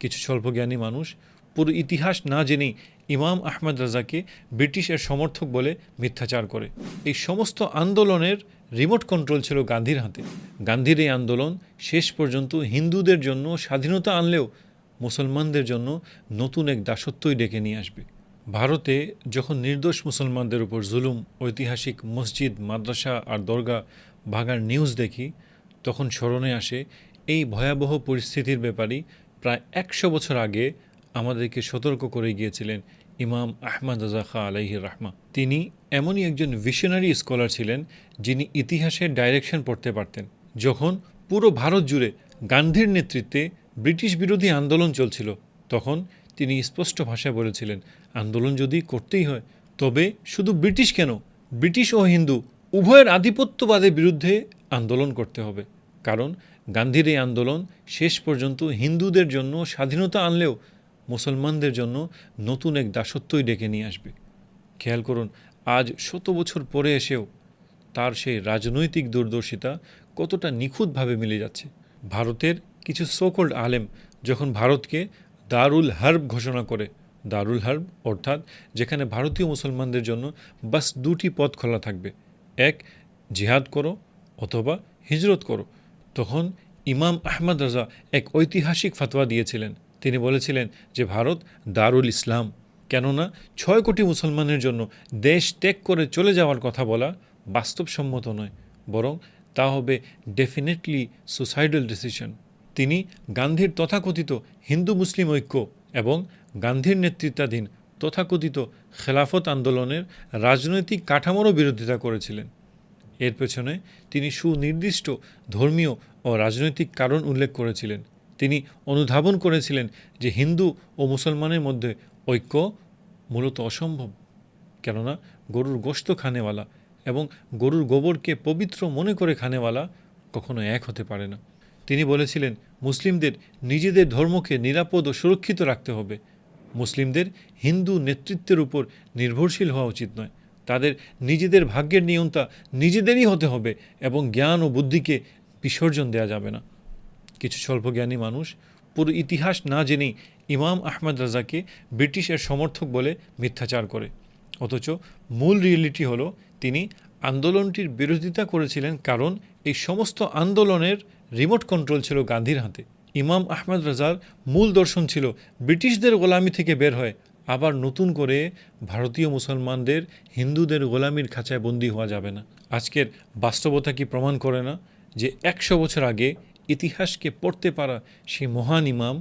কিছু স্বল্পজ্ঞানী মানুষ পুরো ইতিহাস না জেনেই ইমাম আহমদ রাজাকে ব্রিটিশের সমর্থক বলে মিথ্যাচার করে। এই সমস্ত আন্দোলনের রিমোট কন্ট্রোল ছিল গান্ধীর হাতে। গান্ধীর এই আন্দোলন শেষ পর্যন্ত হিন্দুদের জন্য স্বাধীনতা আনলেও মুসলমানদের জন্য নতুন এক দাসত্বই ডেকে নিয়ে আসবে। ভারতে যখন নির্দোষ মুসলমানদের উপর জুলুম, ঐতিহাসিক মসজিদ, মাদ্রাসা আর দরগা ভাঙার নিউজ দেখি, তখন স্মরণে আসে এই ভয়াবহ পরিস্থিতির ব্যাপারেই প্রায় ১০০ বছর আগে আমাদেরকে সতর্ক করে গিয়েছিলেন ইমাম আহমদ রাজা খাঁ আলাইহির রাহমা। তিনি এমনই একজন ভিশনারি স্কলার ছিলেন যিনি ইতিহাসের ডাইরেকশন পড়তে পারতেন। যখন পুরো ভারত জুড়ে গান্ধীর নেতৃত্বে ব্রিটিশ বিরোধী আন্দোলন চলছিল, তখন তিনি স্পষ্ট ভাষায় বলেছিলেন, আন্দোলন যদি করতেই হয় তবে শুধু ব্রিটিশ কেন, ব্রিটিশ ও হিন্দু উভয়ের আধিপত্যবাদের বিরুদ্ধে আন্দোলন করতে হবে। কারণ গান্ধীর এই আন্দোলন শেষ পর্যন্ত হিন্দুদের জন্য স্বাধীনতা আনলেও মুসলমানদের জন্য নতুন এক দাসত্বই ডেকে নিয়ে আসবে। খেয়াল করুন, আজ ১০০ বছর পরে এসেও তার সেই রাজনৈতিক দূরদর্শিতা কতটা নিখুঁতভাবে মিলে যাচ্ছে। ভারতের কিছু সোকল্ড আলেম যখন ভারতকে দারুল হার্ব ঘোষণা করে, দারুল হার্ব অর্থাৎ যেখানে ভারতীয় মুসলমানদের জন্য বাস দুটি পথ খোলা থাকবে, এক জিহাদ করো অথবা হিজরত করো, তখন ইমাম আহমদ রাজা এক ঐতিহাসিক ফতোয়া দিয়েছিলেন। তিনি বলেছিলেন যে ভারত দারুল ইসলাম, কেননা ৬ কোটি মুসলমানের জন্য দেশ ত্যাগ করে চলে যাওয়ার কথা বলা বাস্তবসম্মত নয়, বরং তা হবে ডেফিনেটলি সুসাইডাল ডিসিশন। তিনি গান্ধীর তথাকথিত হিন্দু মুসলিম ঐক্য এবং গান্ধীর নেতৃত্বাধীন তথাকথিত খেলাফত আন্দোলনের রাজনৈতিক কাঠামোরও বিরোধিতা করেছিলেন। এর পেছনে তিনি সুনির্দিষ্ট ধর্মীয় ও রাজনৈতিক কারণ উল্লেখ করেছিলেন। তিনি অনুধাবন করেছিলেন যে হিন্দু ও মুসলমানের মধ্যে ঐক্য মূলত অসম্ভব, কেননা গরুর গোশত খানেওয়ালা এবং গরুর গোবরকে পবিত্র মনে করে খানেওয়ালা কখনো এক হতে পারে না। তিনি বলেছিলেন, মুসলিমদের নিজেদের ধর্মকে নিরাপদ ও সুরক্ষিত রাখতে হবে। মুসলিমদের হিন্দু নেতৃত্বের উপর নির্ভরশীল হওয়া উচিত নয়। তাদের নিজেদের ভাগ্যের নিয়ন্তা নিজেদেরই হতে হবে এবং জ্ঞান ও বুদ্ধিকে বিসর্জন দেওয়া যাবে না। কিছু স্বল্পজ্ঞানী মানুষ পুরো ইতিহাস না জেনেই ইমাম আহমদ রাজাকে ব্রিটিশের সমর্থক বলে মিথ্যাচার করে, অথচ মূল রিয়েলিটি হলো তিনি আন্দোলনটির বিরোধিতা করেছিলেন কারণ এই সমস্ত আন্দোলনের রিমোট কন্ট্রোল ছিল গান্ধীর হাতে। ইমাম আহমদ রাজার মূল দর্শন ছিল ব্রিটিশদের গোলামি থেকে বের হয়ে আবার নতুন করে ভারতীয় মুসলমানদের হিন্দুদের গোলামির খাঁচায় বন্দী হওয়া যাবে না। আজকের বাস্তবতা কি প্রমাণ করে না যে ১০০ বছর আগে ইতিহাসকে পড়তে পারা সেই মহান ইমাম